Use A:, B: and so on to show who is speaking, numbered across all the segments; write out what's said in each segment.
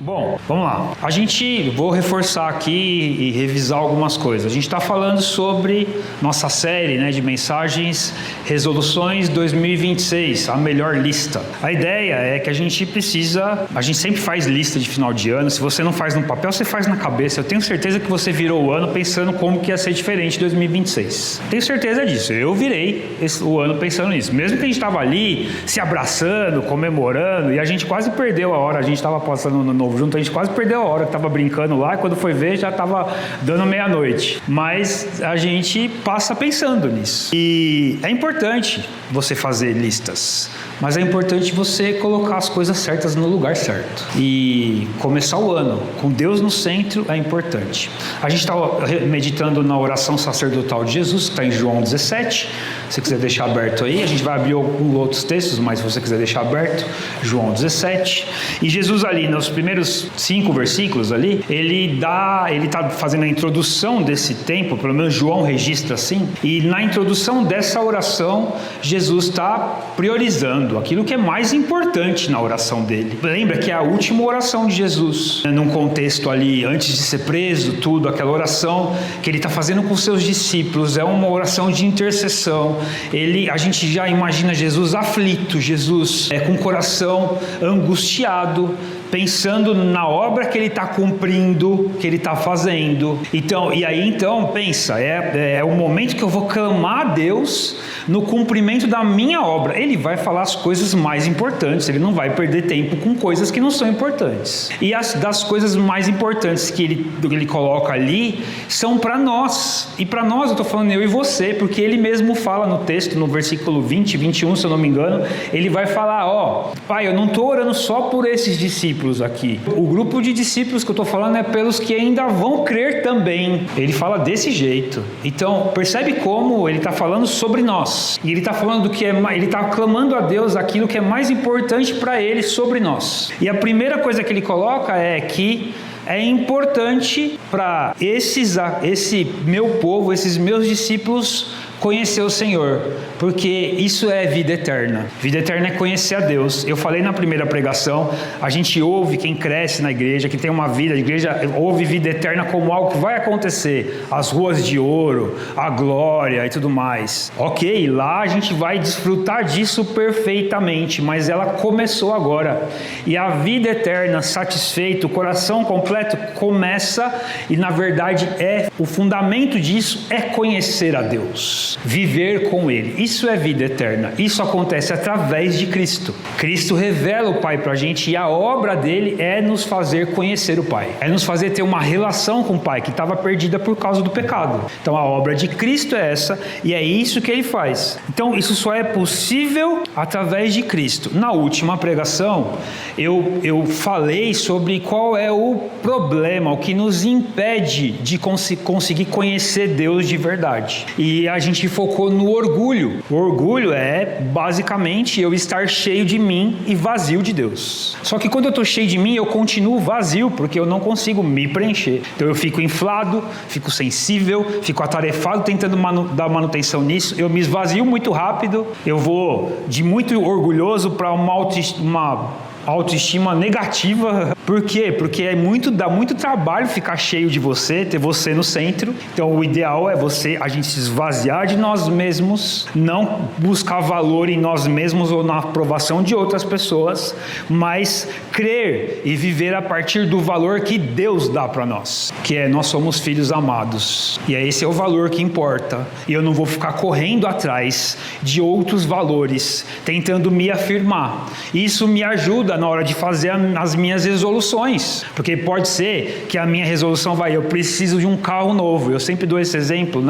A: Bom, vamos lá. Vou reforçar aqui e revisar algumas coisas. A gente está falando sobre nossa série, de mensagens, resoluções 2026, a melhor lista. A ideia é que a gente sempre faz lista de final de ano. Se você não faz no papel, você faz na cabeça. Eu tenho certeza que você virou o ano pensando como que ia ser diferente de 2026. Tenho certeza disso. Eu virei o ano pensando nisso. Mesmo que a gente estava ali se abraçando, comemorando, e a gente quase perdeu a hora. A gente estava passando no novo junto, a gente quase perdeu a hora que estava brincando lá, e quando foi ver já estava dando meia-noite. Mas a gente passa pensando nisso. E é importante você fazer listas, mas é importante você colocar as coisas certas no lugar certo. E começar o ano com Deus no centro é importante. A gente está meditando na oração sacerdotal de Jesus, que está em João 17. Se você quiser deixar aberto aí, a gente vai abrir alguns outros textos, mas se você quiser deixar aberto, João 17. E Jesus ali, nos primeiros 5 versículos ali, ele está fazendo a introdução desse tempo, pelo menos João registra assim, e na introdução dessa oração, Jesus está priorizando aquilo que é mais importante na oração dele. Lembra que é a última oração de Jesus, num contexto ali, antes de ser preso, tudo, aquela oração que ele está fazendo com seus discípulos, é uma oração de intercessão. A gente já imagina Jesus aflito, Jesus com o coração angustiado, pensando na obra que ele está cumprindo, que ele está fazendo. Então, pensa, é o momento que eu vou clamar a Deus no cumprimento da minha obra. Ele vai falar as coisas mais importantes, ele não vai perder tempo com coisas que não são importantes. E das coisas mais importantes que ele coloca ali, são para nós. E para nós, eu estou falando eu e você, porque ele mesmo fala no texto, no versículo 20, 21, se eu não me engano, ele vai falar, Pai, eu não estou orando só por esses discípulos aqui. O grupo de discípulos que eu estou falando é pelos que ainda vão crer também. Ele fala desse jeito. Então, percebe como ele está falando sobre nós. E ele está falando ele está clamando a Deus aquilo que é mais importante para ele sobre nós. E a primeira coisa que ele coloca é que é importante para esse meu povo, esses meus discípulos, conhecer o Senhor, porque isso é vida eterna. Vida eterna é conhecer a Deus. Eu falei na primeira pregação, a gente ouve quem cresce na igreja, que tem uma vida de igreja, ouve vida eterna como algo que vai acontecer, as ruas de ouro, a glória e tudo mais. Ok, lá a gente vai desfrutar disso perfeitamente, mas ela começou agora. E a vida eterna, satisfeito, o coração completo, começa, e na verdade o fundamento disso é conhecer a Deus, viver com Ele. Isso é vida eterna. Isso acontece através de Cristo. Cristo revela o Pai para a gente, e a obra dele é nos fazer conhecer o Pai, é nos fazer ter uma relação com o Pai que estava perdida por causa do pecado. Então a obra de Cristo é essa, e é isso que ele faz. Então isso só é possível através de Cristo. Na última pregação eu falei sobre qual é o problema, o que nos impede de conseguir conhecer Deus de verdade. E a gente focou no orgulho. O orgulho é basicamente eu estar cheio de mim e vazio de Deus. Só que quando eu estou cheio de mim, eu continuo vazio, porque eu não consigo me preencher. Então eu fico inflado, fico sensível, fico atarefado tentando dar manutenção nisso. Eu me esvazio muito rápido, eu vou de muito orgulhoso para uma autoestima negativa. Por quê? Porque dá muito trabalho ficar cheio de você, ter você no centro. Então o ideal é a gente se esvaziar de nós mesmos, não buscar valor em nós mesmos ou na aprovação de outras pessoas, mas crer e viver a partir do valor que Deus dá para nós, que é nós somos filhos amados. E esse é o valor que importa. E eu não vou ficar correndo atrás de outros valores, tentando me afirmar. Isso me ajuda na hora de fazer as minhas resoluções, porque pode ser que a minha resolução eu preciso de um carro novo. Eu sempre dou esse exemplo,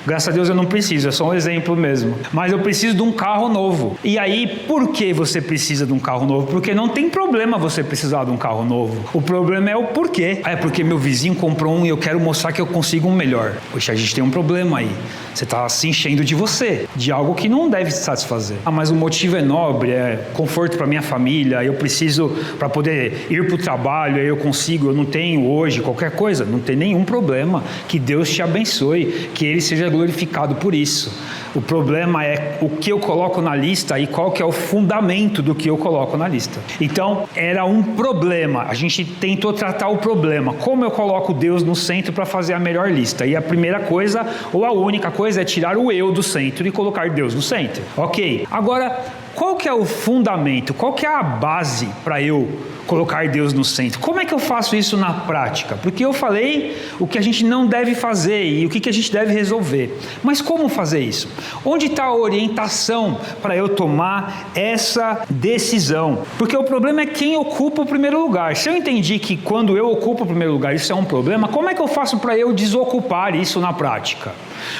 A: Graças a Deus eu não preciso, é só um exemplo mesmo, mas eu preciso de um carro novo. E aí, por que você precisa de um carro novo? Porque não tem problema você precisar de um carro novo. O problema é o porquê. É porque meu vizinho comprou um e eu quero mostrar que eu consigo um melhor. Poxa, a gente tem um problema aí. Você está se enchendo de você, de algo que não deve te satisfazer. Mas o motivo é nobre, é conforto para minha família, eu preciso para poder ir para o trabalho, aí eu consigo, eu não tenho hoje, qualquer coisa, não tem nenhum problema, que Deus te abençoe, que Ele seja glorificado por isso. O problema é o que eu coloco na lista e qual que é o fundamento do que eu coloco na lista. Então, era um problema, a gente tentou tratar o problema, como eu coloco Deus no centro para fazer a melhor lista. E a primeira coisa, ou a única coisa, é tirar o eu do centro e colocar Deus no centro. Ok, agora, qual que é o fundamento, qual que é a base para eu colocar Deus no centro? Como é que eu faço isso na prática? Porque eu falei o que a gente não deve fazer e o que a gente deve resolver. Mas como fazer isso? Onde está a orientação para eu tomar essa decisão? Porque o problema é quem ocupa o primeiro lugar. Se eu entendi que quando eu ocupo o primeiro lugar isso é um problema, como é que eu faço para eu desocupar isso na prática?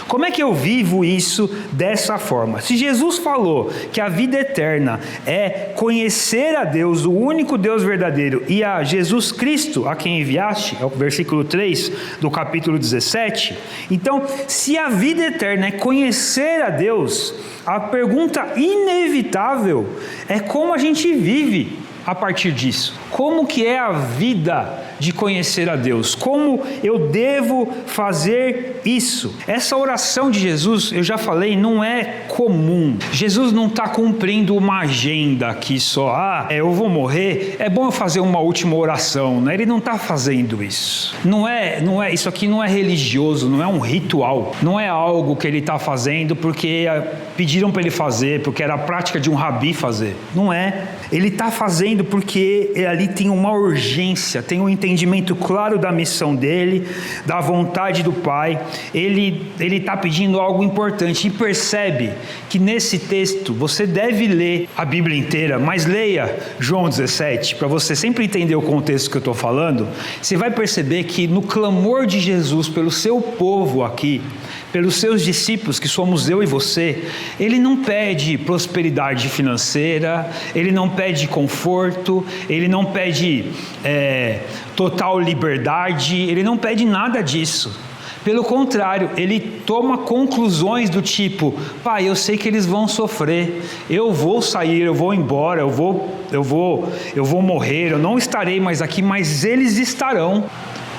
A: Como é que eu vivo isso dessa forma? Se Jesus falou que a vida eterna é conhecer a Deus, o único Deus verdadeiro, e a Jesus Cristo, a quem enviaste, é o versículo 3 do capítulo 17, então, se a vida eterna é conhecer a Deus, a pergunta inevitável é como a gente vive a partir disso. Como que é a vida de conhecer a Deus? Como eu devo fazer isso? Essa oração de Jesus, eu já falei, não é comum. Jesus não está cumprindo uma agenda aqui só. Eu vou morrer, é bom eu fazer uma última oração, né? Ele não está fazendo isso. Não é, isso aqui não é religioso, não é um ritual. Não é algo que ele está fazendo porque pediram para ele fazer, porque era a prática de um rabi fazer. Não é. Ele está fazendo porque ali tem uma urgência, tem um entendimento claro da missão dele, da vontade do Pai. Ele está pedindo algo importante e percebe que nesse texto você deve ler a Bíblia inteira, mas leia João 17, para você sempre entender o contexto que eu estou falando. Você vai perceber que no clamor de Jesus pelo seu povo aqui, pelos seus discípulos, que somos eu e você, ele não pede prosperidade financeira, ele não pede conforto, ele não pede total liberdade, ele não pede nada disso. Pelo contrário, ele toma conclusões do tipo: Pai, eu sei que eles vão sofrer, eu vou sair, eu vou embora, eu vou morrer, eu não estarei mais aqui, mas eles estarão.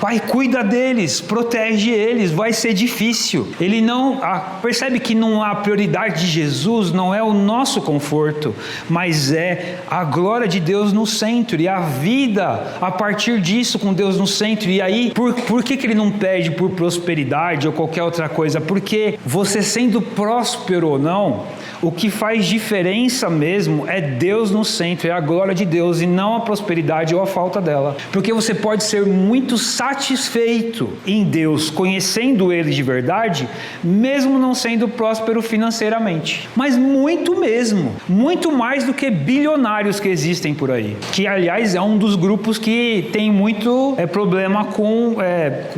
A: Pai, cuida deles, protege eles, vai ser difícil. Ele não percebe que não há prioridade de Jesus, não é o nosso conforto, mas é a glória de Deus no centro e a vida a partir disso com Deus no centro. E aí, por que ele não pede por prosperidade ou qualquer outra coisa? Porque você sendo próspero ou não, o que faz diferença mesmo é Deus no centro, é a glória de Deus e não a prosperidade ou a falta dela. Porque você pode ser muito satisfeito em Deus, conhecendo Ele de verdade, mesmo não sendo próspero financeiramente. Mas muito mesmo, muito mais do que bilionários que existem por aí. Que, aliás, é um dos grupos que tem muito problema com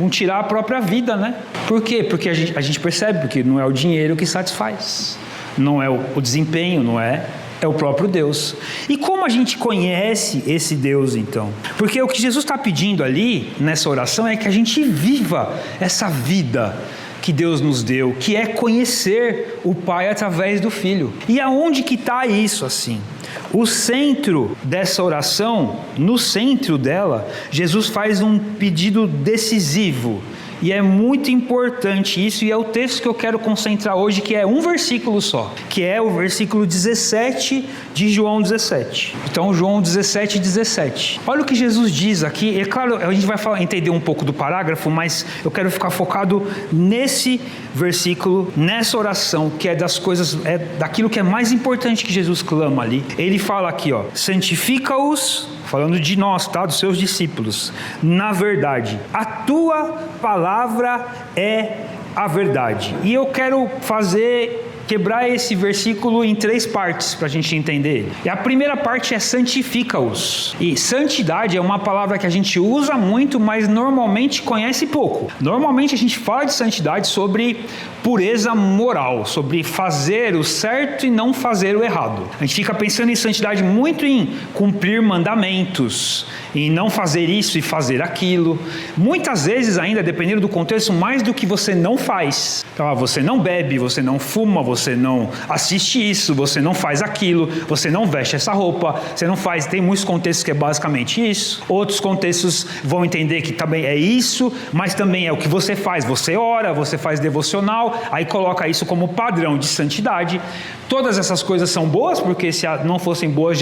A: tirar a própria vida, né? Por quê? Porque a gente percebe, porque não é o dinheiro que satisfaz. Não é o desempenho, não é o próprio Deus. E como a gente conhece esse Deus então? Porque o que Jesus está pedindo ali, nessa oração, é que a gente viva essa vida que Deus nos deu, que é conhecer o Pai através do Filho. E aonde que está isso assim? O centro dessa oração, no centro dela, Jesus faz um pedido decisivo. E é muito importante isso, e é o texto que eu quero concentrar hoje, que é um versículo só, que é o versículo 17 de João 17. Então, João 17, 17. Olha o que Jesus diz aqui. É claro, a gente vai entender um pouco do parágrafo, mas eu quero ficar focado nesse versículo, nessa oração, que é das coisas, daquilo que é mais importante que Jesus clama ali. Ele fala aqui, santifica-os, falando de nós, tá? Dos seus discípulos, na verdade. A tua palavra é a verdade. E eu quero quebrar esse versículo em 3 partes para a gente entender ele. E a primeira parte é santifica-os. E santidade é uma palavra que a gente usa muito, mas normalmente conhece pouco. Normalmente a gente fala de santidade sobre pureza moral, sobre fazer o certo e não fazer o errado. A gente fica pensando em santidade muito em cumprir mandamentos, em não fazer isso e fazer aquilo. Muitas vezes ainda, dependendo do contexto, mais do que você não faz. Então, você não bebe, você não fuma, você não assiste isso, você não faz aquilo, você não veste essa roupa, você não faz... Tem muitos contextos que é basicamente isso. Outros contextos vão entender que também é isso, mas também é o que você faz. Você ora, você faz devocional, aí coloca isso como padrão de santidade. Todas essas coisas são boas, porque se não fossem boas,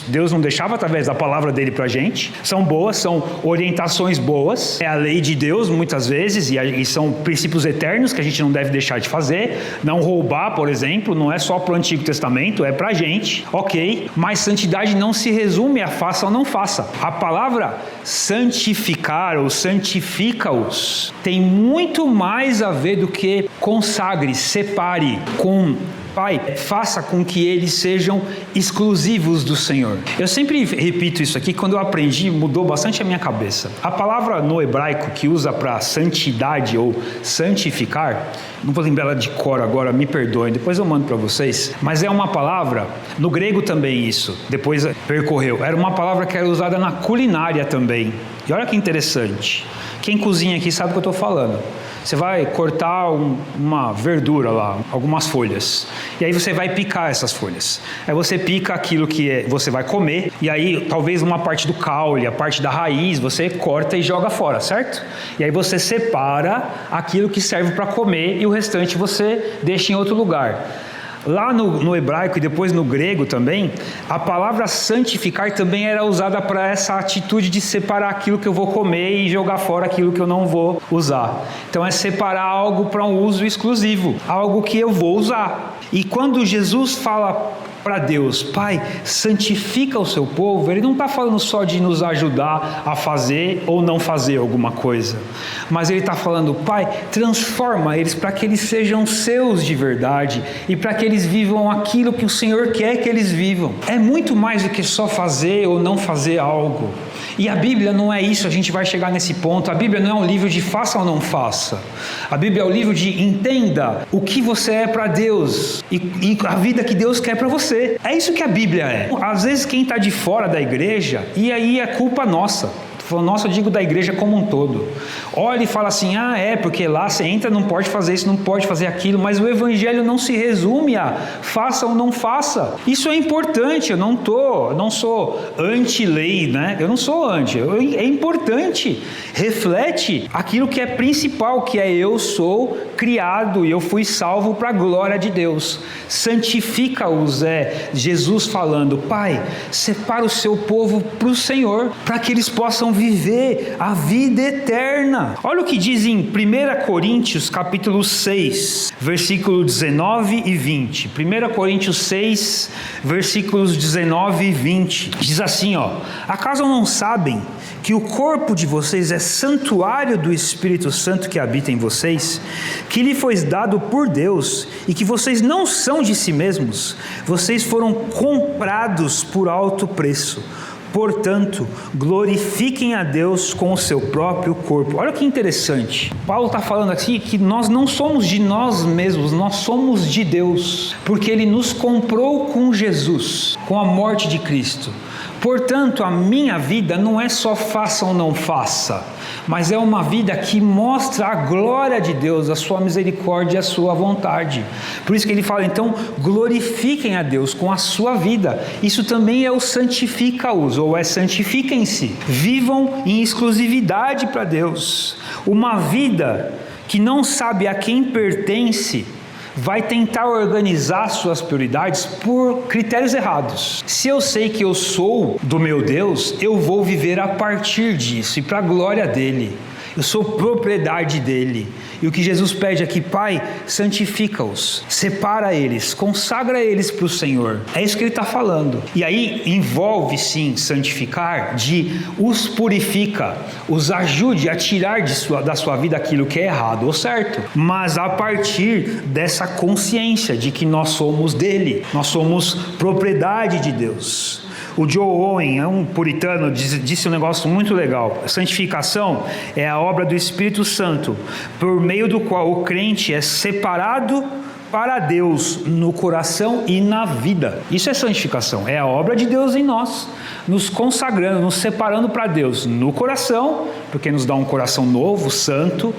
A: Deus não deixava através da palavra dele pra gente. São boas, são orientações boas. É a lei de Deus, muitas vezes, e são princípios eternos que a gente não deve deixar de fazer. Não roubar, por exemplo, não é só pro Antigo Testamento, é pra gente, ok. Mas santidade não se resume a faça ou não faça. A palavra santificar ou santifica-os tem muito mais a ver do que consagre, separe com... Pai, faça com que eles sejam exclusivos do Senhor. Eu sempre repito isso aqui, quando eu aprendi, mudou bastante a minha cabeça. A palavra no hebraico que usa para santidade ou santificar, não vou lembrar ela de cor agora, me perdoem, depois eu mando para vocês, mas é uma palavra, no grego também isso, depois percorreu, era uma palavra que era usada na culinária também. E olha que interessante, quem cozinha aqui sabe o que eu estou falando. Você vai cortar uma verdura lá, algumas folhas, e aí você vai picar essas folhas. Aí você pica aquilo que você vai comer, e aí talvez uma parte do caule, a parte da raiz, você corta e joga fora, certo? E aí você separa aquilo que serve para comer e o restante você deixa em outro lugar. Lá no hebraico e depois no grego também, a palavra santificar também era usada para essa atitude de separar aquilo que eu vou comer e jogar fora aquilo que eu não vou usar. Então é separar algo para um uso exclusivo, algo que eu vou usar. E quando Jesus fala para Deus, Pai, santifica o seu povo, ele não está falando só de nos ajudar a fazer ou não fazer alguma coisa, mas ele está falando, Pai, transforma eles para que eles sejam seus de verdade e para que eles vivam aquilo que o Senhor quer que eles vivam. É muito mais do que só fazer ou não fazer algo. E a Bíblia não é isso, a gente vai chegar nesse ponto. A Bíblia não é um livro de faça ou não faça. A Bíblia é o livro de entenda o que você é para Deus e a vida que Deus quer para você. É isso que a Bíblia é. Às vezes quem está de fora da igreja, e aí é culpa nossa. Nossa, eu digo da igreja como um todo. Olha e fala assim, porque lá você entra, não pode fazer isso, não pode fazer aquilo, mas o evangelho não se resume a faça ou não faça. Isso é importante, eu não sou anti-lei, né? Eu não sou anti, é importante. Reflete aquilo que é principal, que é eu sou criado e eu fui salvo para a glória de Deus. Santifica-os, Jesus falando, Pai, separa o seu povo para o Senhor, para que eles possam viver a vida eterna. Olha o que diz em 1 Coríntios capítulo 6, versículo 19 e 20. 1 Coríntios 6, versículos 19 e 20. Diz assim, acaso não sabem que o corpo de vocês é santuário do Espírito Santo que habita em vocês, que lhe foi dado por Deus, e que vocês não são de si mesmos, vocês foram comprados por alto preço. Portanto, glorifiquem a Deus com o seu próprio corpo. Olha que interessante. Paulo está falando aqui que nós não somos de nós mesmos, nós somos de Deus, porque Ele nos comprou com Jesus, com a morte de Cristo. Portanto, a minha vida não é só faça ou não faça, mas é uma vida que mostra a glória de Deus, a sua misericórdia e a sua vontade. Por isso que ele fala, então, glorifiquem a Deus com a sua vida. Isso também é o santifica-os, ou é santifiquem-se. Vivam em exclusividade para Deus. Uma vida que não sabe a quem pertence, vai tentar organizar suas prioridades por critérios errados. Se eu sei que eu sou do meu Deus, eu vou viver a partir disso e para a glória dele. Eu sou propriedade dele. E o que Jesus pede aqui, Pai, santifica-os, separa eles, consagra eles para o Senhor. É isso que ele está falando. E aí envolve sim santificar, de os purifica, os ajude a tirar da sua vida aquilo que é errado ou certo. Mas a partir dessa consciência de que nós somos dele, nós somos propriedade de Deus. O Joe Owen, um puritano, disse um negócio muito legal. A santificação é a obra do Espírito Santo, por meio do qual o crente é separado para Deus no coração e na vida. Isso é santificação, é a obra de Deus em nós, nos consagrando, nos separando para Deus no coração, porque nos dá um coração novo, santo,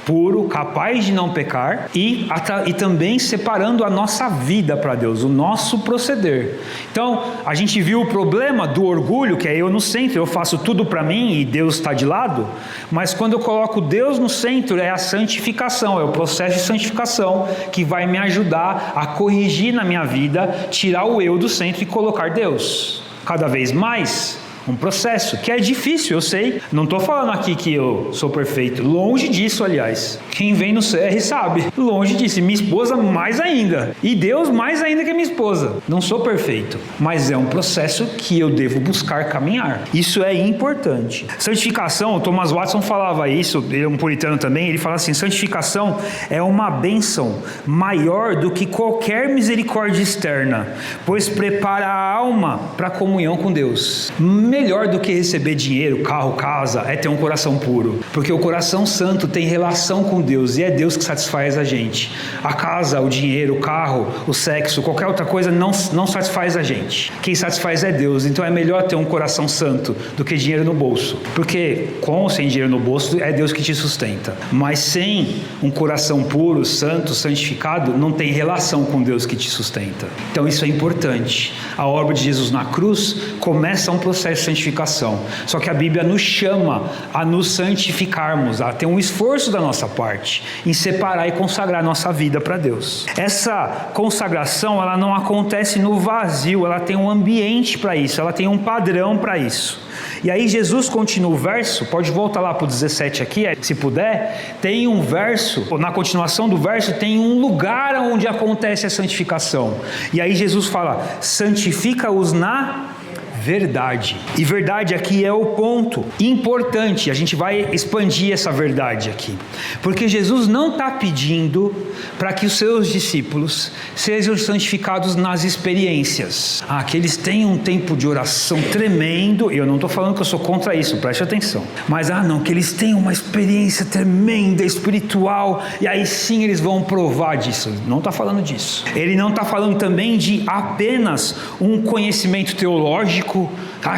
A: puro, capaz de não pecar, e também separando a nossa vida para Deus, o nosso proceder. Então, a gente viu o problema do orgulho, que é eu no centro, eu faço tudo para mim e Deus está de lado, mas quando eu coloco Deus no centro, é a santificação, é o processo de santificação que vai me ajudar a corrigir na minha vida, tirar o eu do centro e colocar Deus. Cada vez mais, um processo que é difícil, eu sei. Não estou falando aqui que eu sou perfeito. Longe disso, aliás. Quem vem no CR sabe. Longe disso. E minha esposa mais ainda. E Deus mais ainda que minha esposa. Não sou perfeito. Mas é um processo que eu devo buscar caminhar. Isso é importante. Santificação, o Thomas Watson falava isso, ele é um puritano também, ele fala assim, santificação é uma bênção maior do que qualquer misericórdia externa, pois prepara a alma para a comunhão com Deus. Melhor do que receber dinheiro, carro, casa, é ter um coração puro. Porque o coração santo tem relação com Deus e é Deus que satisfaz a gente. A casa, o dinheiro, o carro, o sexo, qualquer outra coisa não satisfaz a gente. Quem satisfaz é Deus. Então é melhor ter um coração santo do que dinheiro no bolso. Porque com ou sem dinheiro no bolso é Deus que te sustenta. Mas sem um coração puro, santo, santificado, não tem relação com Deus que te sustenta. Então isso é importante. A obra de Jesus na cruz começa um processo de santificação. Só que a Bíblia nos chama a nos santificarmos, a ter um esforço da nossa parte em separar e consagrar nossa vida para Deus. Essa consagração, ela não acontece no vazio, ela tem um ambiente para isso, ela tem um padrão para isso. E aí Jesus continua o verso, pode voltar lá para o 17 aqui, se puder, tem um verso, na continuação do verso tem um lugar onde acontece a santificação. E aí Jesus fala, santifica-os na verdade. E verdade aqui é o ponto importante, a gente vai expandir essa verdade aqui. Porque Jesus não está pedindo para que os seus discípulos sejam santificados nas experiências. Que eles tenham um tempo de oração tremendo, eu não estou falando que eu sou contra isso, preste atenção. Mas que eles tenham uma experiência tremenda, espiritual, e aí sim eles vão provar disso. Não está falando disso. Ele não está falando também de apenas um conhecimento teológico,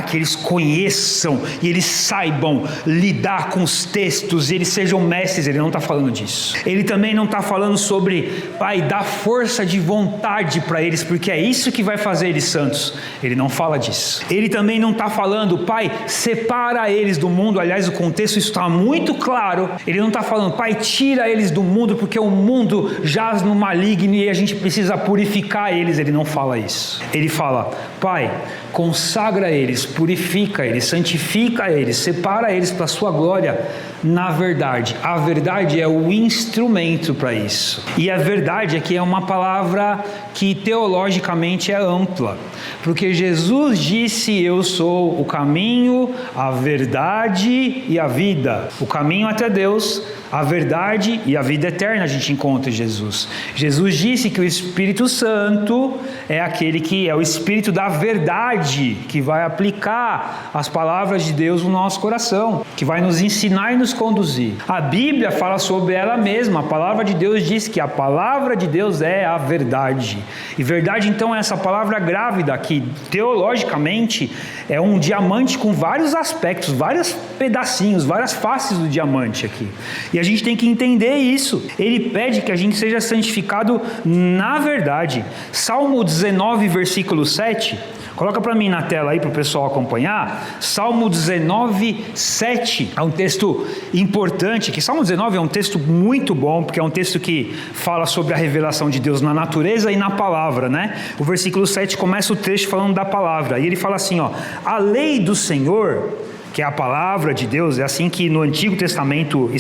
A: que eles conheçam e eles saibam lidar com os textos e eles sejam mestres. Ele não está falando disso. Ele também não está falando sobre dar força de vontade para eles, porque é isso que vai fazer eles santos. Ele não fala disso. Ele também não está falando, Pai, separa eles do mundo. Aliás, o contexto isso está muito claro. Ele não está falando, Pai, tira eles do mundo, porque o mundo jaz no maligno e a gente precisa purificar eles. Ele não fala isso. Ele fala, Pai, consagra eles, purifica eles, santifica eles, separa eles para a sua glória na verdade. A verdade é o instrumento para isso. E a verdade aqui é uma palavra que teologicamente é ampla, porque Jesus disse, eu sou o caminho, a verdade e a vida. O caminho até Deus, a verdade e a vida eterna a gente encontra em Jesus. Jesus disse que o Espírito Santo é aquele que é o Espírito da verdade, que vai aplicar as palavras de Deus no nosso coração, que vai nos ensinar e nos conduzir. A Bíblia fala sobre ela mesma. A palavra de Deus diz que a palavra de Deus é a verdade. E verdade então é essa palavra grávida que teologicamente é um diamante com vários aspectos, vários pedacinhos, várias faces do diamante aqui. E a gente tem que entender isso. Ele pede que a gente seja santificado na verdade. Salmo 19, versículo 7, coloca para mim na tela aí para o pessoal acompanhar. Salmo 19, 7, é um texto importante, que Salmo 19 é um texto muito bom, porque é um texto que fala sobre a revelação de Deus na natureza e na palavra, né? O versículo 7 começa o texto falando da palavra, e ele fala assim, a lei do Senhor, que é a palavra de Deus, é assim que no Antigo Testamento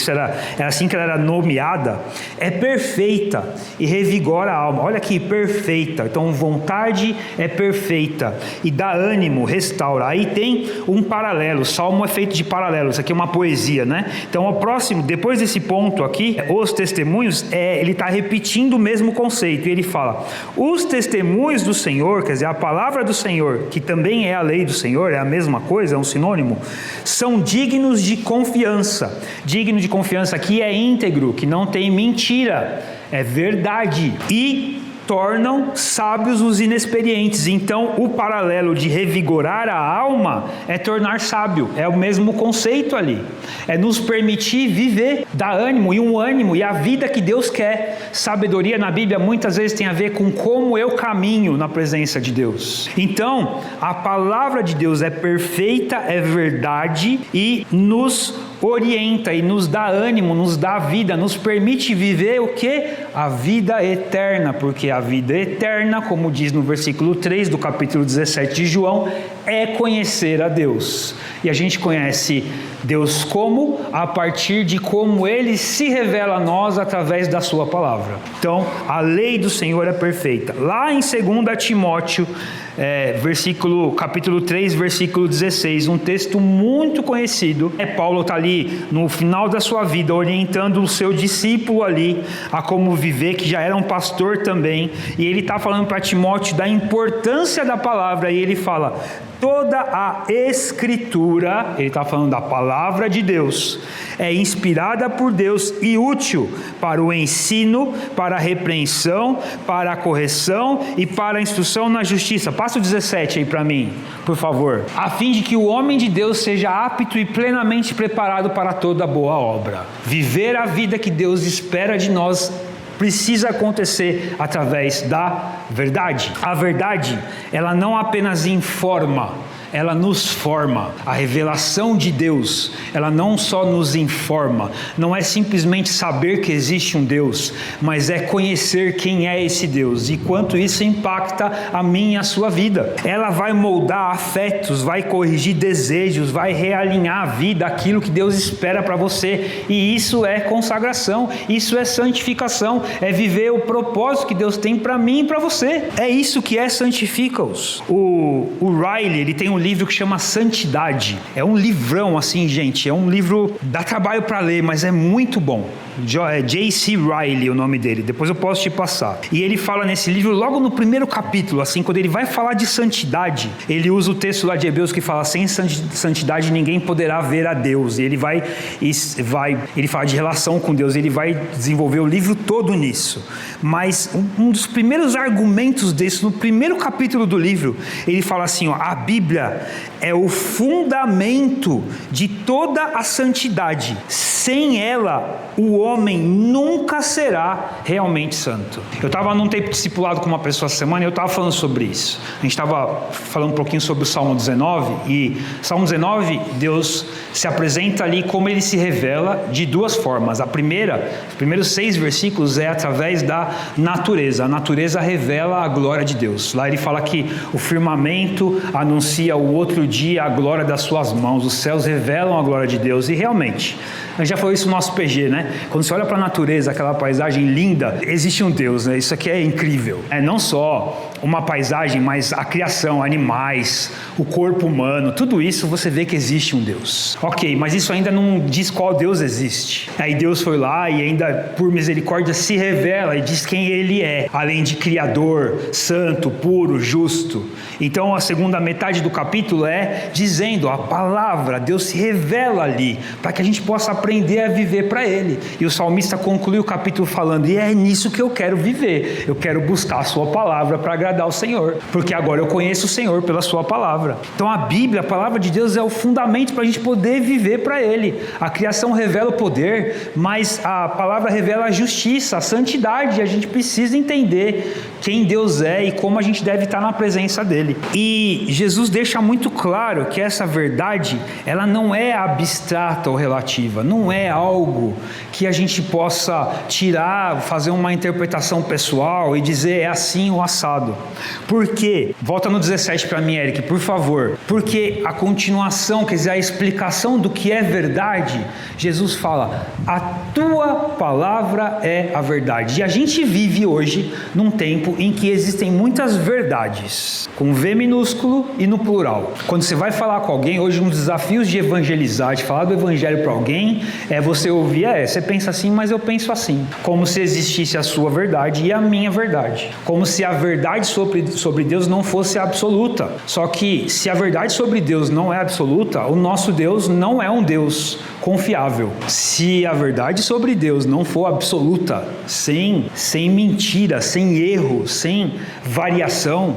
A: é assim que ela era nomeada, é perfeita e revigora a alma. Olha aqui, perfeita. Então vontade é perfeita e dá ânimo, restaura. Aí tem um paralelo, o Salmo é feito de paralelos, isso aqui é uma poesia, né? Então o próximo, depois desse ponto aqui, os testemunhos, ele está repetindo o mesmo conceito, e ele fala, os testemunhos do Senhor, quer dizer, a palavra do Senhor, que também é a lei do Senhor, é a mesma coisa, é um sinônimo, são dignos de confiança. Digno de confiança aqui é íntegro, que não tem mentira, é verdade, e tornam sábios os inexperientes. Então, o paralelo de revigorar a alma é tornar sábio, é o mesmo conceito ali, é nos permitir viver, dar ânimo e a vida que Deus quer. Sabedoria na Bíblia muitas vezes tem a ver com como eu caminho na presença de Deus. Então, a palavra de Deus é perfeita, é verdade e nos orienta e nos dá ânimo, nos dá vida, nos permite viver o que? A vida eterna, porque a vida eterna, como diz no versículo 3 do capítulo 17 de João, é conhecer a Deus. E a gente conhece Deus como? A partir de como Ele se revela a nós através da sua palavra. Então, a lei do Senhor é perfeita. Lá em 2 Timóteo, capítulo 3, versículo 16, um texto muito conhecido. Paulo está ali no final da sua vida, orientando o seu discípulo ali a como viver, que já era um pastor também, e ele está falando para Timóteo da importância da palavra, e ele fala: toda a Escritura, ele está falando da palavra de Deus, é inspirada por Deus e útil para o ensino, para a repreensão, para a correção e para a instrução na justiça. Passa o 17 aí para mim, por favor. A fim de que o homem de Deus seja apto e plenamente preparado para toda boa obra. Viver a vida que Deus espera de nós precisa acontecer através da verdade. A verdade, ela não apenas informa, ela nos forma. A revelação de Deus, ela não só nos informa, não é simplesmente saber que existe um Deus, mas é conhecer quem é esse Deus e quanto isso impacta a mim e a sua vida. Ela vai moldar afetos, vai corrigir desejos, vai realinhar a vida, aquilo que Deus espera para você, e isso é consagração, isso é santificação, é viver o propósito que Deus tem para mim e para você. É isso que é santifica-os. O Riley, ele tem um livro que chama Santidade. É um livrão assim, gente, é um livro, dá trabalho para ler, mas é muito bom. J.C. Riley, o nome dele, depois eu posso te passar. E ele fala nesse livro, logo no primeiro capítulo, assim, quando ele vai falar de santidade, ele usa o texto lá de Hebreus que fala: sem santidade ninguém poderá ver a Deus. E ele ele fala de relação com Deus, ele vai desenvolver o livro todo nisso. Mas um dos primeiros argumentos desse, no primeiro capítulo do livro, ele fala assim, a Bíblia é o fundamento de toda a santidade. Sem ela, o homem nunca será realmente santo. Eu estava num tempo discipulado com uma pessoa essa semana e eu estava falando sobre isso. A gente estava falando um pouquinho sobre o Salmo 19, e Salmo 19, Deus se apresenta ali como Ele se revela de duas formas. A primeira, os primeiros 6 versículos é através da natureza. A natureza revela a glória de Deus. Lá Ele fala que o firmamento anuncia o outro dia a glória das suas mãos, os céus revelam a glória de Deus, e realmente, a gente já falou isso no nosso PG, né? Quando você olha para a natureza, aquela paisagem linda, existe um Deus, né? Isso aqui é incrível. É não só uma paisagem, mas a criação, animais, o corpo humano, tudo isso você vê que existe um Deus. Ok, mas isso ainda não diz qual Deus existe. Aí Deus foi lá e ainda, por misericórdia, se revela e diz quem Ele é, além de Criador, santo, puro, justo. Então a segunda metade do capítulo é dizendo a palavra, Deus se revela ali, para que a gente possa aprender a viver para Ele. E o salmista conclui o capítulo falando: e é nisso que eu quero viver, eu quero buscar a sua palavra para agradar o Senhor, porque agora eu conheço o Senhor pela sua palavra. Então a Bíblia, a palavra de Deus, é o fundamento para a gente poder viver para Ele. A criação revela o poder, mas a palavra revela a justiça, a santidade, e a gente precisa entender quem Deus é e como a gente deve estar na presença dEle. E Jesus deixa muito claro que essa verdade, ela não é abstrata ou relativa, não é algo que a gente possa tirar, fazer uma interpretação pessoal e dizer é assim ou assado. Por quê? Volta no 17 para mim, Eric, por favor. Porque a continuação, quer dizer, a explicação do que é verdade, Jesus fala: a tua palavra é a verdade. E a gente vive hoje num tempo em que existem muitas verdades, com V minúsculo e no plural. Quando você vai falar com alguém, hoje um dos desafios de evangelizar, de falar do evangelho para alguém, é você ouvir, você pensa assim, mas eu penso assim. Como se existisse a sua verdade e a minha verdade. Como se a verdade verdade sobre Deus não fosse absoluta. Só que se a verdade sobre Deus não é absoluta, o nosso Deus não é um Deus confiável. Se a verdade sobre Deus não for absoluta, sem mentira, sem erro, sem variação,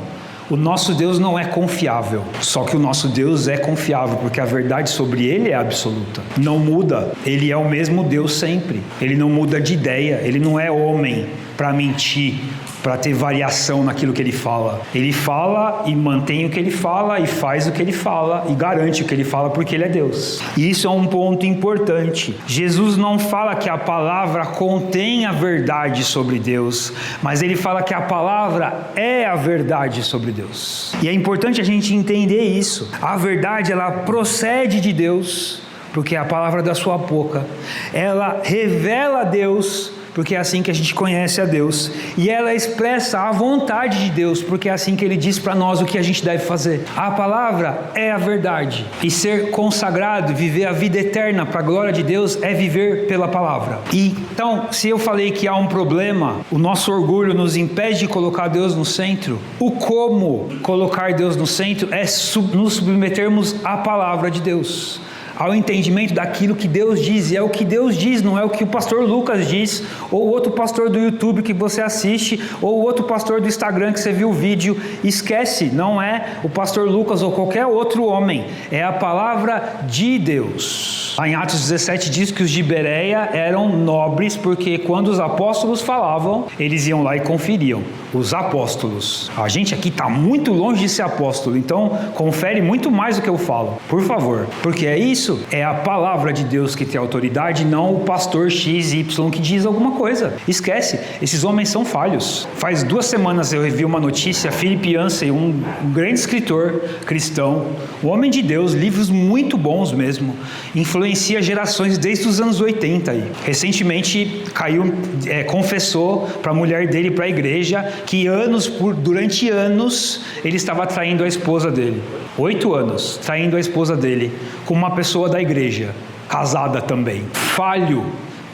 A: o nosso Deus não é confiável. Só que o nosso Deus é confiável, porque a verdade sobre Ele é absoluta. Não muda. Ele é o mesmo Deus sempre. Ele não muda de ideia. Ele não é homem para mentir, para ter variação naquilo que Ele fala. Ele fala e mantém o que Ele fala, e faz o que Ele fala, e garante o que Ele fala, porque Ele é Deus. E isso é um ponto importante. Jesus não fala que a palavra contém a verdade sobre Deus, mas Ele fala que a palavra é a verdade sobre Deus. E é importante a gente entender isso. A verdade, ela procede de Deus, porque é a palavra da sua boca. Ela revela a Deus, porque é assim que a gente conhece a Deus, e ela expressa a vontade de Deus, porque é assim que Ele diz para nós o que a gente deve fazer. A palavra é a verdade, e ser consagrado, viver a vida eterna para a glória de Deus, é viver pela palavra. E então, se eu falei que há um problema, o nosso orgulho nos impede de colocar Deus no centro, o como colocar Deus no centro é nos submetermos à palavra de Deus, ao entendimento daquilo que Deus diz, e é o que Deus diz, não é o que o pastor Lucas diz, ou outro pastor do YouTube que você assiste, ou outro pastor do Instagram que você viu o vídeo. Esquece, não é o pastor Lucas ou qualquer outro homem, é a palavra de Deus. Lá em Atos 17 diz que os de Bereia eram nobres, porque quando os apóstolos falavam, eles iam lá e conferiam. Os apóstolos. A gente aqui está muito longe de ser apóstolo, então confere muito mais do que eu falo, por favor, porque é isso, é a palavra de Deus que tem autoridade, não o pastor XY que diz alguma coisa. Esquece, esses homens são falhos. Faz 2 semanas eu revi uma notícia, Philip Yancey, um grande escritor cristão, um homem de Deus, livros muito bons mesmo, influencia gerações desde os anos 80 aí. Recentemente confessou para a mulher dele, para a igreja, que durante anos ele estava traindo a esposa dele. 8 anos traindo a esposa dele com uma pessoa da igreja, casada também. Falho,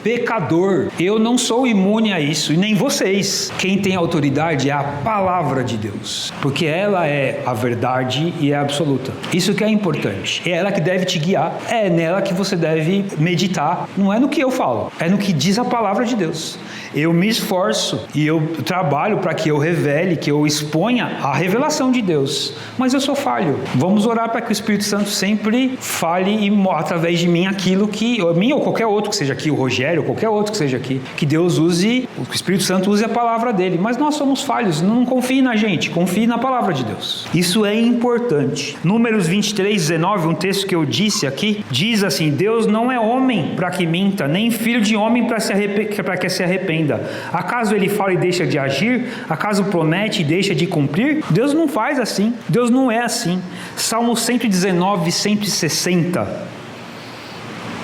A: pecador. Eu não sou imune a isso, e nem vocês. Quem tem autoridade é a palavra de Deus, porque ela é a verdade e é absoluta. Isso que é importante. É ela que deve te guiar, é nela que você deve meditar. Não é no que eu falo, é no que diz a palavra de Deus. Eu me esforço e eu trabalho para que eu revele, que eu exponha a revelação de Deus, mas eu sou falho. Vamos orar para que o Espírito Santo sempre fale através de mim aquilo que, mim ou qualquer outro que seja aqui, o Rogério, ou qualquer outro que seja aqui, que Deus use, o Espírito Santo use a palavra dele, mas nós somos falhos, não confie na gente, confie na palavra de Deus. Isso é importante. Números 23:19, um texto que eu disse aqui, diz assim: Deus não é homem para que minta, nem filho de homem para que se arrependa. Acaso ele fala e deixa de agir? Acaso promete e deixa de cumprir? Deus não faz assim. Deus não é assim. Salmo 119, 160.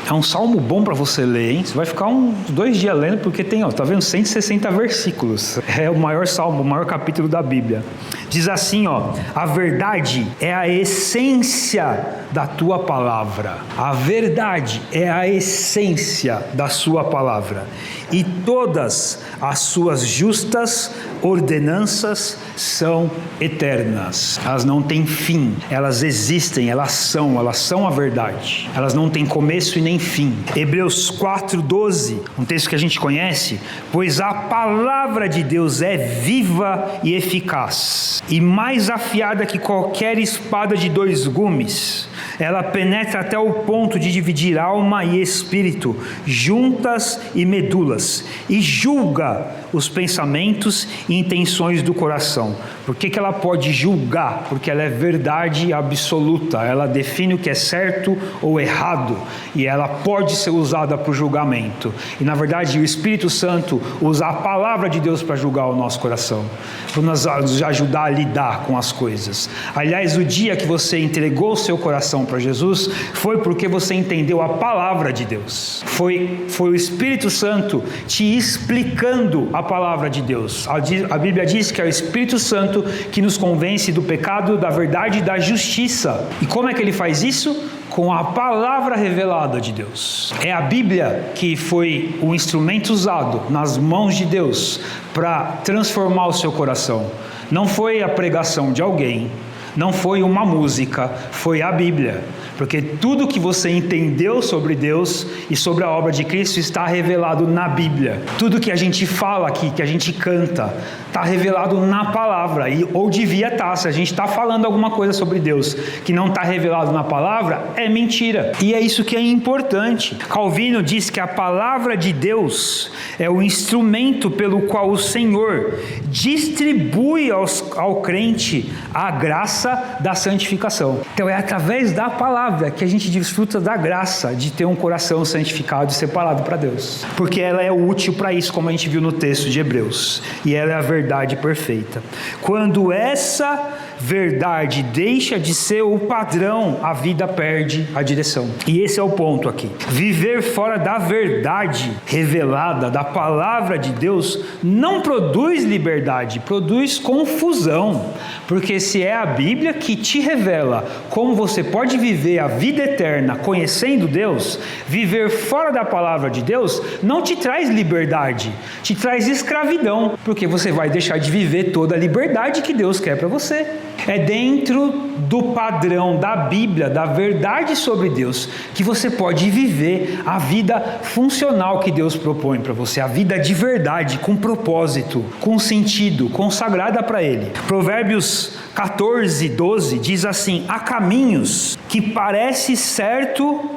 A: É um salmo bom para você ler, hein? Você vai ficar uns 2 dias lendo, porque tem, tá vendo? 160 versículos. É o maior salmo, o maior capítulo da Bíblia. Diz assim, a verdade é a essência da tua palavra. A verdade é a essência da sua palavra. E todas as suas justas ordenanças são eternas. Elas não têm fim. Elas existem, elas são a verdade. Elas não têm começo e nem fim. Hebreus 4:12, um texto que a gente conhece: pois a palavra de Deus é viva e eficaz, e mais afiada que qualquer espada de 2 gumes. Ela penetra até o ponto de dividir alma e espírito, juntas e medulas, e julga os pensamentos e intenções do coração. Por que ela pode julgar? Porque ela é verdade absoluta, ela define o que é certo ou errado, e ela pode ser usada para o julgamento. E na verdade o Espírito Santo usa a palavra de Deus para julgar o nosso coração, para nos ajudar a lidar com as coisas. Aliás, o dia que você entregou o seu coração para Jesus, foi porque você entendeu a palavra de Deus. Foi o Espírito Santo te explicando a palavra de Deus. A Bíblia diz que é o Espírito Santo que nos convence do pecado, da verdade e da justiça. E como é que ele faz isso? Com a palavra revelada de Deus. É a Bíblia que foi o instrumento usado nas mãos de Deus para transformar o seu coração. Não foi a pregação de alguém, não foi uma música, foi a Bíblia. Porque tudo que você entendeu sobre Deus e sobre a obra de Cristo está revelado na Bíblia. Tudo que a gente fala aqui, que a gente canta, está revelado na palavra, ou devia estar. Se a gente está falando alguma coisa sobre Deus que não está revelado na palavra, é mentira. E é isso que é importante. Calvino diz que a palavra de Deus é o instrumento pelo qual o Senhor distribui ao crente a graça da santificação. Então é através da palavra que a gente desfruta da graça de ter um coração santificado e separado para Deus. Porque ela é útil para isso, como a gente viu no texto de Hebreus. E ela é a verdade perfeita. Quando essa verdade deixa de ser o padrão, a vida perde a direção. E esse é o ponto aqui. Viver fora da verdade revelada, da palavra de Deus, não produz liberdade, produz confusão. Porque se é a Bíblia que te revela como você pode viver a vida eterna conhecendo Deus, viver fora da palavra de Deus não te traz liberdade, te traz escravidão, porque você vai deixar de viver toda a liberdade que Deus quer para você. É dentro do padrão da Bíblia, da verdade sobre Deus, que você pode viver a vida funcional que Deus propõe para você, a vida de verdade, com propósito, com sentido, consagrada para Ele. Provérbios 14, 12 diz assim: há caminho que parece certo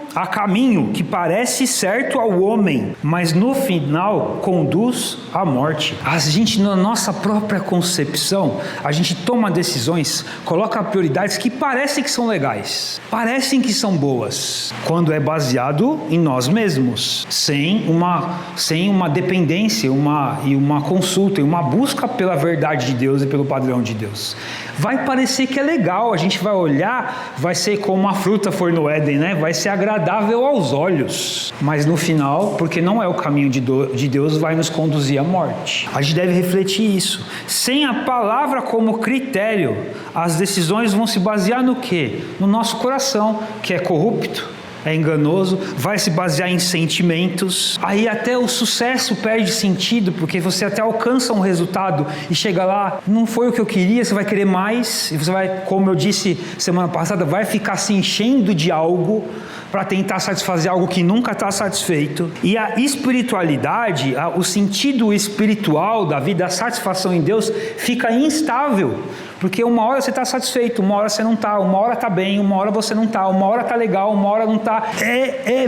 A: ao homem, mas no final conduz à morte. A gente, na nossa própria concepção, a gente toma decisões, coloca prioridades que parecem que são legais, parecem que são boas, quando é baseado em nós mesmos, sem uma dependência, uma consulta, uma busca pela verdade de Deus e pelo padrão de Deus. Vai parecer que é legal, a gente vai olhar, vai ser como uma fruta foi no Éden, né? Vai ser agradável aos olhos, mas no final, porque não é o caminho de Deus, vai nos conduzir à morte. A gente deve refletir isso. Sem a palavra como critério, as decisões vão se basear no quê? No nosso coração, que é corrupto, é enganoso, vai se basear em sentimentos. Aí até o sucesso perde sentido, porque você até alcança um resultado e chega lá, não foi o que eu queria, você vai querer mais, e você vai, como eu disse semana passada, vai ficar se enchendo de algo para tentar satisfazer algo que nunca está satisfeito. E a espiritualidade, o sentido espiritual da vida, a satisfação em Deus, fica instável. Porque uma hora você está satisfeito, uma hora você não está, uma hora está bem, uma hora você não está, uma hora está legal, uma hora não está.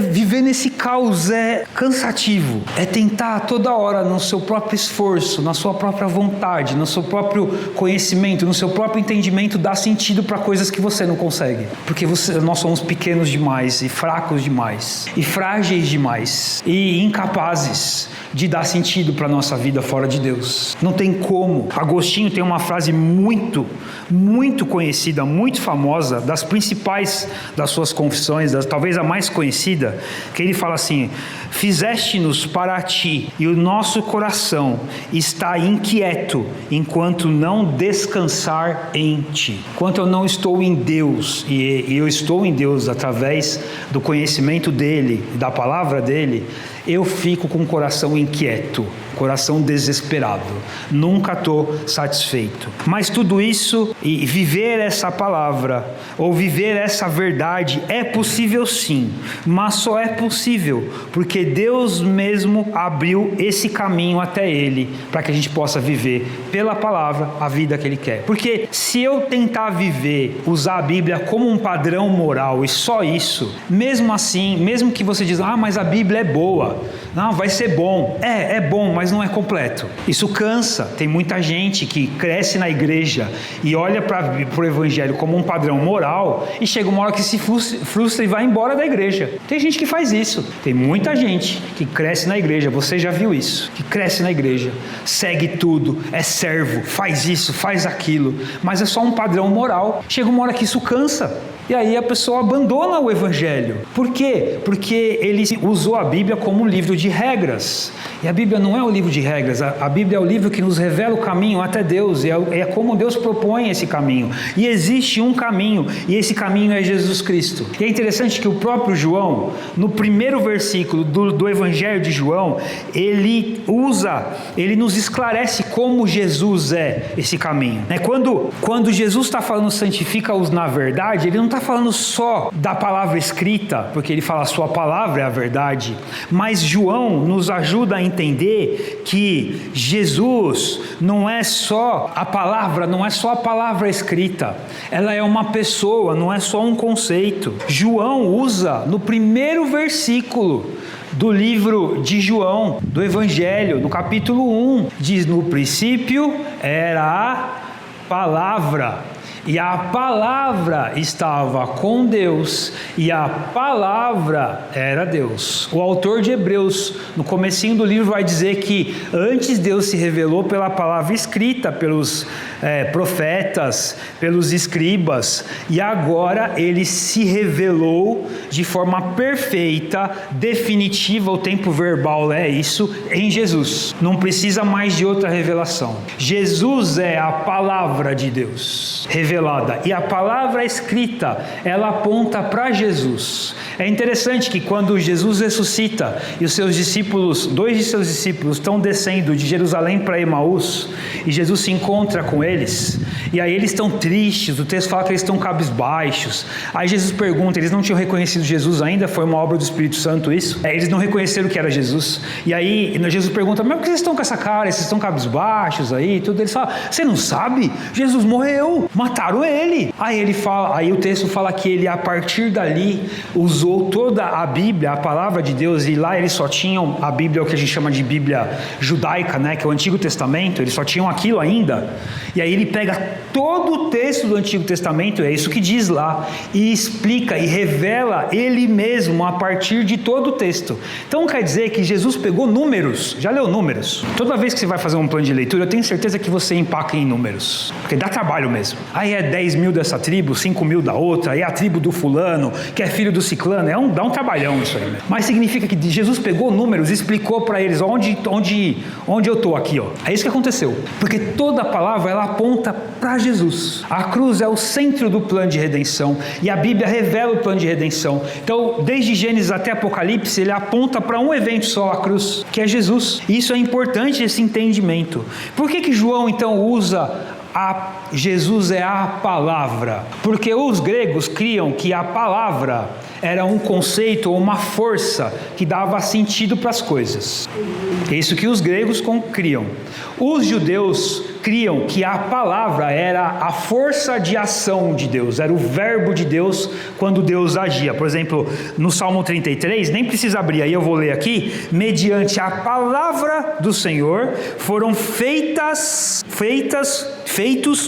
A: Viver nesse caos é cansativo. É tentar toda hora no seu próprio esforço, na sua própria vontade, no seu próprio conhecimento, no seu próprio entendimento, dar sentido para coisas que você não consegue. Porque nós somos pequenos demais e fracos demais e frágeis demais e incapazes de dar sentido para a nossa vida fora de Deus. Não tem como. Agostinho tem uma frase muito conhecida, muito famosa, das principais das suas confissões, talvez a mais conhecida, que ele fala assim: fizeste-nos para ti, e o nosso coração está inquieto enquanto não descansar em ti. Enquanto eu não estou em Deus, e eu estou em Deus através do conhecimento dele, da palavra dele, eu fico com o coração inquieto, coração desesperado, nunca estou satisfeito. Mas tudo isso, e viver essa palavra, ou viver essa verdade, é possível sim, mas só é possível porque Deus mesmo abriu esse caminho até Ele, para que a gente possa viver pela palavra a vida que Ele quer. Porque se eu tentar viver, usar a Bíblia como um padrão moral e só isso, mesmo assim, mesmo que você diz, mas a Bíblia é boa, não, vai ser bom, é bom, mas não é completo. Isso cansa. Tem muita gente que cresce na igreja e olha para o evangelho como um padrão moral e chega uma hora que se frustra e vai embora da igreja. Tem gente que faz isso. Tem muita gente que cresce na igreja, você já viu isso, que cresce na igreja, segue tudo, é servo, faz isso, faz aquilo, mas é só um padrão moral. Chega uma hora que isso cansa. E aí a pessoa abandona o Evangelho. Por quê? Porque ele usou a Bíblia como um livro de regras. E a Bíblia não é um livro de regras. A Bíblia é o livro que nos revela o caminho até Deus. E é como Deus propõe esse caminho. E existe um caminho. E esse caminho é Jesus Cristo. E é interessante que o próprio João, no primeiro versículo do Evangelho de João, ele nos esclarece como Jesus é esse caminho. Quando Jesus está falando santifica-os na verdade, ele não está falando só da palavra escrita, porque ele fala a sua palavra é a verdade, mas João nos ajuda a entender que Jesus não é só a palavra escrita, ela é uma pessoa, não é só um conceito. João usa no primeiro versículo do livro de João, do Evangelho, no capítulo 1, diz: no princípio era a palavra, e a palavra estava com Deus, e a palavra era Deus. O autor de Hebreus, no comecinho do livro, vai dizer que antes Deus se revelou pela palavra escrita, pelos profetas, pelos escribas, e agora ele se revelou de forma perfeita, definitiva, o tempo verbal é isso, em Jesus. Não precisa mais de outra revelação. Jesus é a palavra de Deus revelada, e a palavra escrita, ela aponta para Jesus. É interessante que quando Jesus ressuscita e os seus discípulos, dois de seus discípulos estão descendo de Jerusalém para Emaús, e Jesus se encontra com eles, e aí eles estão tristes, o texto fala que eles estão cabisbaixos. Aí Jesus pergunta, eles não tinham reconhecido Jesus ainda, foi uma obra do Espírito Santo isso, eles não reconheceram que era Jesus, e aí Jesus pergunta, mas por que vocês estão com essa cara, vocês estão cabisbaixos aí, tudo. Eles falam, você não sabe? Jesus morreu, mataram ele. Aí o texto fala que ele, a partir dali, usou toda a Bíblia, a palavra de Deus, e lá eles só tinham a Bíblia, o que a gente chama de Bíblia judaica, né, que é o Antigo Testamento, eles só tinham aquilo ainda, e aí ele pega todo o texto do Antigo Testamento, é isso que diz lá, e explica e revela ele mesmo a partir de todo o texto. Então quer dizer que Jesus pegou números. Já leu Números? Toda vez que você vai fazer um plano de leitura, eu tenho certeza que você empaca em números, porque dá trabalho mesmo. Aí é 10 mil dessa tribo, 5 mil da outra, aí é a tribo do fulano, que é filho do ciclano, dá um trabalhão isso aí mesmo. Mas significa que Jesus pegou números e explicou para eles onde eu estou aqui, ó. É isso que aconteceu, porque toda a palavra ela aponta para Jesus. A cruz é o centro do plano de redenção, e a Bíblia revela o plano de redenção. Então, desde Gênesis até Apocalipse, ele aponta para um evento só, a cruz, que é Jesus. E isso é importante, esse entendimento. Por que João então usa Jesus é a palavra? Porque os gregos criam que a palavra era um conceito ou uma força que dava sentido para as coisas. É isso que os gregos criam. Os judeus criam que a palavra era a força de ação de Deus, era o verbo de Deus quando Deus agia. Por exemplo, no Salmo 33, nem precisa abrir, aí eu vou ler aqui: mediante a palavra do Senhor foram feitos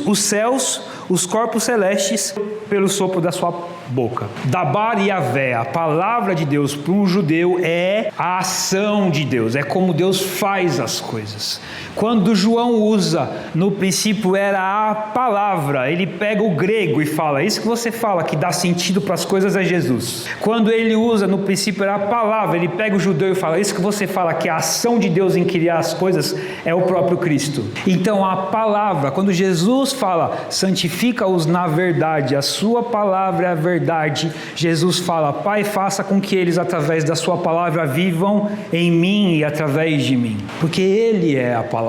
A: os céus, os corpos celestes, pelo sopro da sua boca. Dabar Yavé, a palavra de Deus para um judeu é a ação de Deus, é como Deus faz as coisas. Quando João usa, no princípio era a palavra, ele pega o grego e fala, isso que você fala que dá sentido para as coisas é Jesus. Quando ele usa, no princípio era a palavra, ele pega o judeu e fala, isso que você fala que a ação de Deus em criar as coisas é o próprio Cristo. Então a palavra, quando Jesus fala, santifica-os na verdade, a sua palavra é a verdade, Jesus fala, Pai, faça com que eles através da sua palavra vivam em mim e através de mim, porque Ele é a palavra.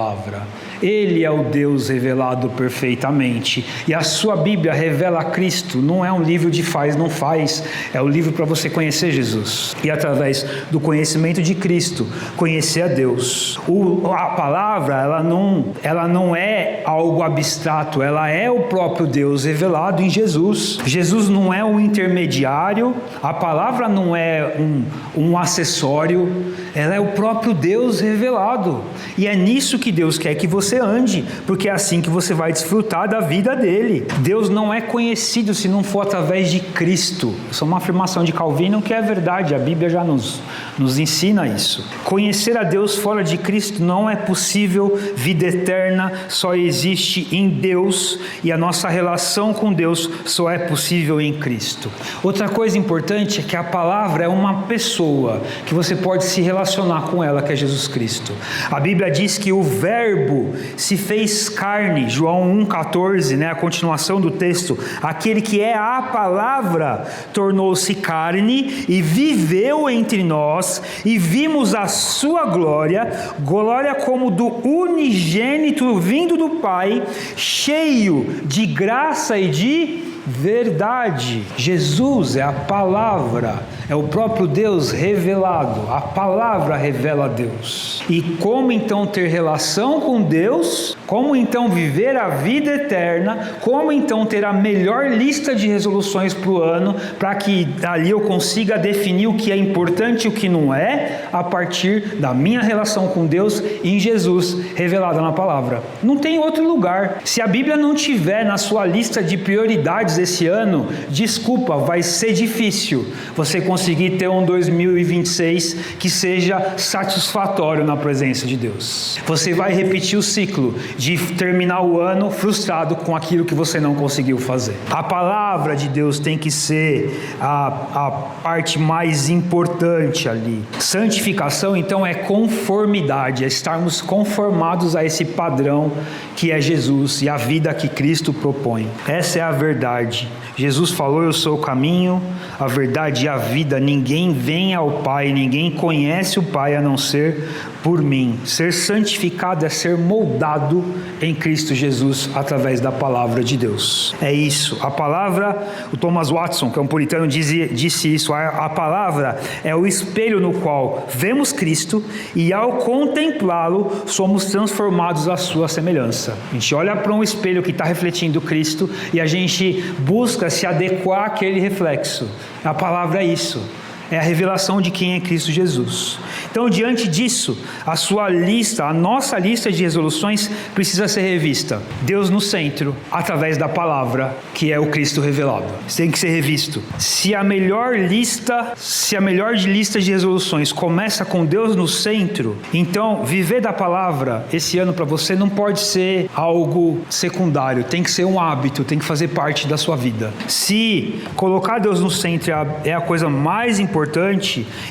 A: Ele é o Deus revelado perfeitamente, e a sua Bíblia revela Cristo. Não é um livro de faz, não faz, é o livro para você conhecer Jesus, e através do conhecimento de Cristo, conhecer a Deus. A palavra, ela não é algo abstrato, ela é o próprio Deus revelado em Jesus. Jesus não é um intermediário, a palavra não é um acessório, ela é o próprio Deus revelado, e é nisso que Deus quer que você você ande, porque é assim que você vai desfrutar da vida dele. Deus não é conhecido se não for através de Cristo. Isso é uma afirmação de Calvino que é verdade, a Bíblia já nos ensina isso. Conhecer a Deus fora de Cristo não é possível, vida eterna só existe em Deus e a nossa relação com Deus só é possível em Cristo. Outra coisa importante é que a palavra é uma pessoa que você pode se relacionar com ela, que é Jesus Cristo. A Bíblia diz que o verbo se fez carne, João 1,14, a continuação do texto, aquele que é a palavra tornou-se carne e viveu entre nós e vimos a sua glória como do unigênito vindo do Pai, cheio de graça e de verdade. Jesus é a palavra, é o próprio Deus revelado. A palavra revela Deus. E como então ter relação com Deus? Como então viver a vida eterna? Como então ter a melhor lista de resoluções para o ano, para que ali eu consiga definir o que é importante e o que não é, a partir da minha relação com Deus em Jesus, revelada na palavra. Não tem outro lugar. Se a Bíblia não tiver na sua lista de prioridades esse ano, desculpa, vai ser difícil você conseguir ter um 2026 que seja satisfatório na presença de Deus. Você vai repetir o ciclo de terminar o ano frustrado com aquilo que você não conseguiu fazer. A palavra de Deus tem que ser a parte mais importante ali. Santificação, então, é conformidade, é estarmos conformados a esse padrão que é Jesus e a vida que Cristo propõe. Essa é a verdade. Jesus falou: eu sou o caminho, a verdade e a vida. Ninguém vem ao Pai, ninguém conhece o Pai a não ser por mim. Ser santificado é ser moldado em Cristo Jesus através da palavra de Deus. É isso. A palavra, o Thomas Watson, que é um puritano, disse isso: a palavra é o espelho no qual vemos Cristo e ao contemplá-lo somos transformados à sua semelhança. A gente olha para um espelho que está refletindo Cristo e a gente busca se adequar àquele reflexo. A palavra é isso. É a revelação de quem é Cristo Jesus. Então, diante disso, a nossa lista de resoluções precisa ser revista. Deus no centro, através da palavra, que é o Cristo revelado. Isso tem que ser revisto. Se a melhor de listas de resoluções começa com Deus no centro, então viver da palavra esse ano para você não pode ser algo secundário, tem que ser um hábito, tem que fazer parte da sua vida. Se colocar Deus no centro é a coisa mais importante,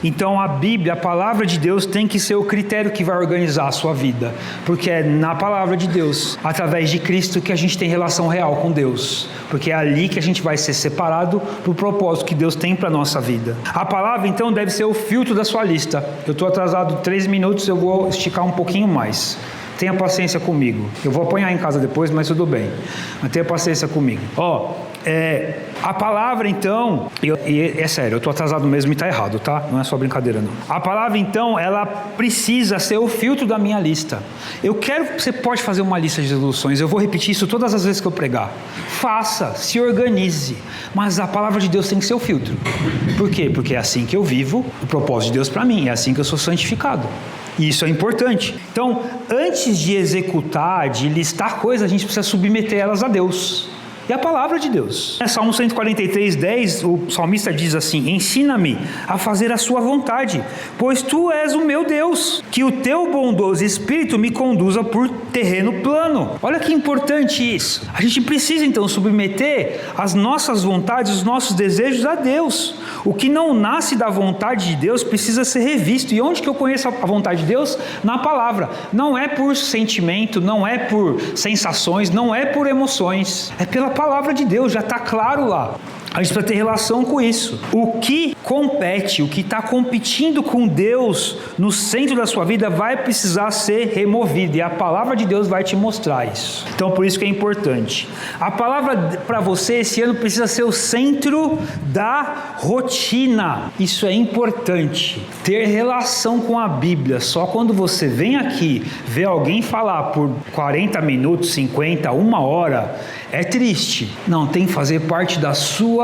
A: então a Bíblia, a palavra de Deus, tem que ser o critério que vai organizar a sua vida, porque é na palavra de Deus, através de Cristo, que a gente tem relação real com Deus, porque é ali que a gente vai ser separado para o propósito que Deus tem para a nossa vida. A palavra então deve ser o filtro da sua lista. Eu estou atrasado 3 minutos, eu vou esticar um pouquinho mais. Tenha paciência comigo. Eu vou apanhar em casa depois, mas tudo bem. Mas tenha paciência comigo. A palavra então, é sério, eu estou atrasado mesmo e está errado, tá? Não é só brincadeira não. A palavra então, ela precisa ser o filtro da minha lista. Você pode fazer uma lista de resoluções, eu vou repetir isso todas as vezes que eu pregar. Faça, se organize, mas a palavra de Deus tem que ser o filtro. Por quê? Porque é assim que eu vivo o propósito de Deus para mim, é assim que eu sou santificado. E isso é importante. Então, antes de executar, de listar coisas, a gente precisa submeter elas a Deus. E a palavra de Deus. Salmo 143:10, o salmista diz assim: ensina-me a fazer a sua vontade, pois tu és o meu Deus, que o teu bondoso espírito me conduza por terreno plano. Olha que importante isso. A gente precisa então submeter as nossas vontades, os nossos desejos a Deus. O que não nasce da vontade de Deus precisa ser revisto. E onde que eu conheço a vontade de Deus? Na palavra. Não é por sentimento, não é por sensações, não é por emoções, é pela palavra de Deus, já está claro lá. A gente precisa ter relação com isso. O que compete, o que está competindo com Deus no centro da sua vida vai precisar ser removido, e a palavra de Deus vai te mostrar isso. Então, por isso que é importante. A palavra para você esse ano precisa ser o centro da rotina. Isso é importante. Ter relação com a Bíblia. Só quando você vem aqui ver alguém falar por 40 minutos, 50, 1 hora, é triste. Não, tem que fazer parte da sua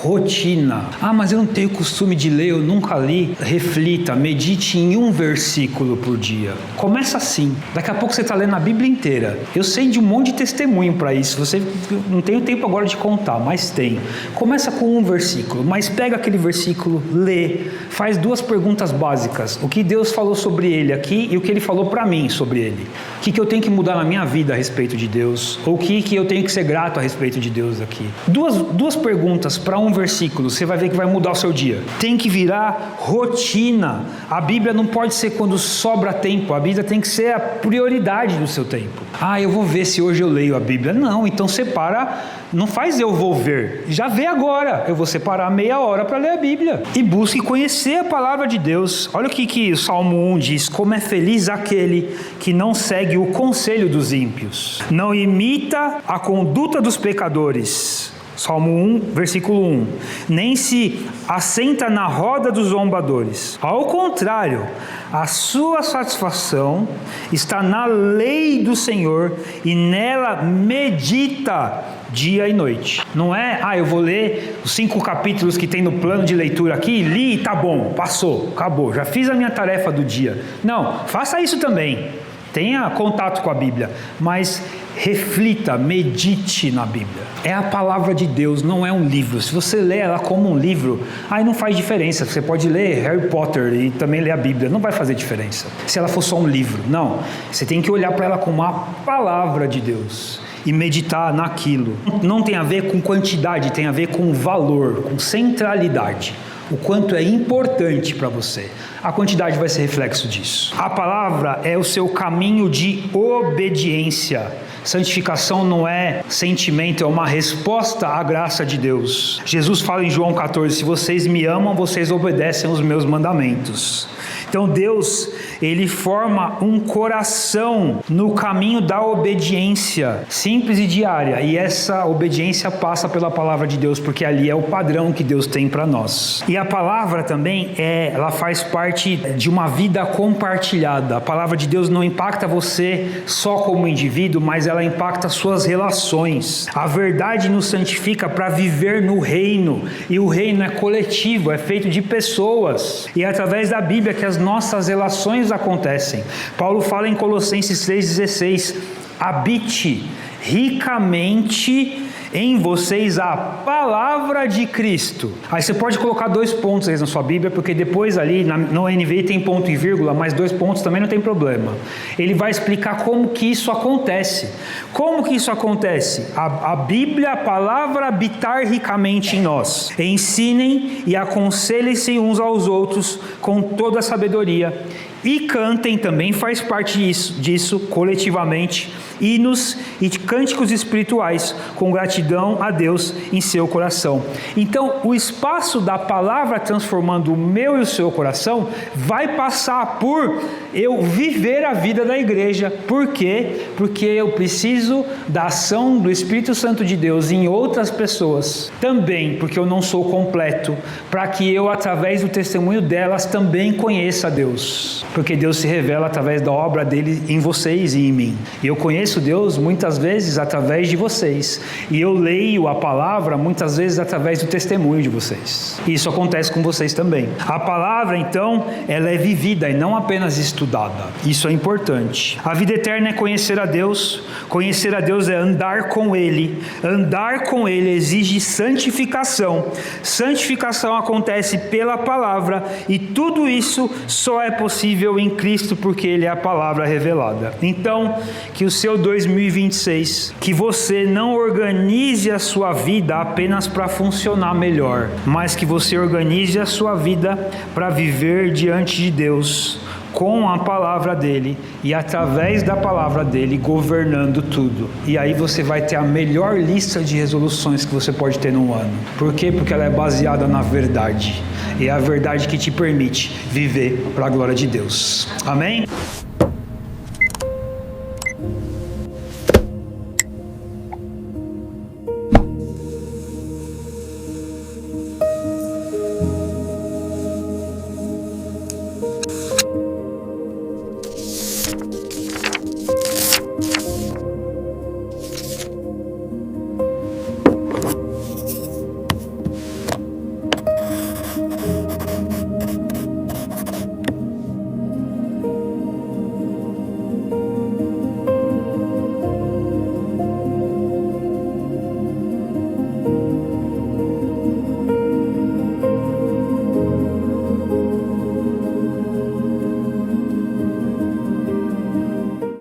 A: rotina. Mas eu não tenho costume costume de ler, eu nunca li, reflita, medite em um versículo por dia. Começa assim. Daqui a pouco você está lendo a Bíblia inteira. Eu sei de um monte de testemunho para isso. Você não tenho tempo agora de contar, mas tem. Começa com um versículo, mas pega aquele versículo, lê, faz 2 perguntas básicas. O que Deus falou sobre ele aqui e o que ele falou para mim sobre ele. O que eu tenho que mudar na minha vida a respeito de Deus? Ou o que eu tenho que ser grato a respeito de Deus aqui? Duas perguntas para um versículo, você vai ver que vai mudar o seu dia. Tem que virar rotina. A Bíblia não pode ser quando sobra tempo, a Bíblia tem que ser a prioridade do seu tempo. Eu vou ver se hoje eu leio a Bíblia. Não, então separa, não faz eu vou ver, já vê agora. Eu vou separar meia hora para ler a Bíblia. E busque conhecer a palavra de Deus. Olha o que o Salmo 1 diz: como é feliz aquele que não segue o conselho dos ímpios, não imita a conduta dos pecadores. Salmo 1, versículo 1. Nem se assenta na roda dos zombadores. Ao contrário, a sua satisfação está na lei do Senhor e nela medita dia e noite. Não é, eu vou ler os 5 capítulos que tem no plano de leitura aqui, li e tá bom, passou, acabou, já fiz a minha tarefa do dia. Não, faça isso também. Tenha contato com a Bíblia, mas reflita, medite na Bíblia. É a palavra de Deus, não é um livro. Se você lê ela como um livro, aí não faz diferença. Você pode ler Harry Potter e também ler a Bíblia, não vai fazer diferença. Se ela for só um livro, não. Você tem que olhar para ela como a palavra de Deus e meditar naquilo. Não tem a ver com quantidade, tem a ver com valor, com centralidade. O quanto é importante para você. A quantidade vai ser reflexo disso. A palavra é o seu caminho de obediência. Santificação não é sentimento, é uma resposta à graça de Deus. Jesus fala em João 14, se vocês me amam, vocês obedecem aos meus mandamentos. Então Deus, Ele forma um coração no caminho da obediência, simples e diária. E essa obediência passa pela palavra de Deus, porque ali é o padrão que Deus tem para nós. E a palavra também, ela faz parte de uma vida compartilhada. A palavra de Deus não impacta você só como indivíduo, mas ela impacta suas relações. A verdade nos santifica para viver no reino. E o reino é coletivo, é feito de pessoas. E é através da Bíblia que as nossas relações acontecem. Paulo fala em Colossenses 3,16: habite ricamente em vocês a palavra de Cristo. Aí você pode colocar 2 pontos aí na sua Bíblia, porque depois ali no NVI tem ponto e vírgula, mas 2 pontos também não tem problema. Ele vai explicar como que isso acontece. Como que isso acontece? A Bíblia, a palavra habitar ricamente em nós. Ensinem e aconselhem-se uns aos outros com toda a sabedoria. E cantem, também faz parte disso coletivamente, hinos e cânticos espirituais, com gratidão a Deus em seu coração. Então, o espaço da palavra transformando o meu e o seu coração vai passar por eu viver a vida da igreja. Por quê? Porque eu preciso da ação do Espírito Santo de Deus em outras pessoas. Também porque eu não sou completo, para que eu, através do testemunho delas, também conheça a Deus. Porque Deus se revela através da obra dele em vocês e em mim. E eu conheço Deus muitas vezes através de vocês. E eu leio a palavra muitas vezes através do testemunho de vocês. E isso acontece com vocês também. A palavra, então, ela é vivida e não apenas estudada. Isso é importante. A vida eterna é conhecer a Deus. Conhecer a Deus é andar com Ele. Andar com Ele exige santificação. Santificação acontece pela palavra. E tudo isso só é possível em Cristo, porque Ele é a palavra revelada. Então, que o seu 2026, que você não organize a sua vida apenas para funcionar melhor, mas que você organize a sua vida para viver diante de Deus, com a palavra dele e através da palavra dele governando tudo. E aí você vai ter a melhor lista de resoluções que você pode ter num ano. Por quê? Porque ela é baseada na verdade. E é a verdade que te permite viver para a glória de Deus. Amém?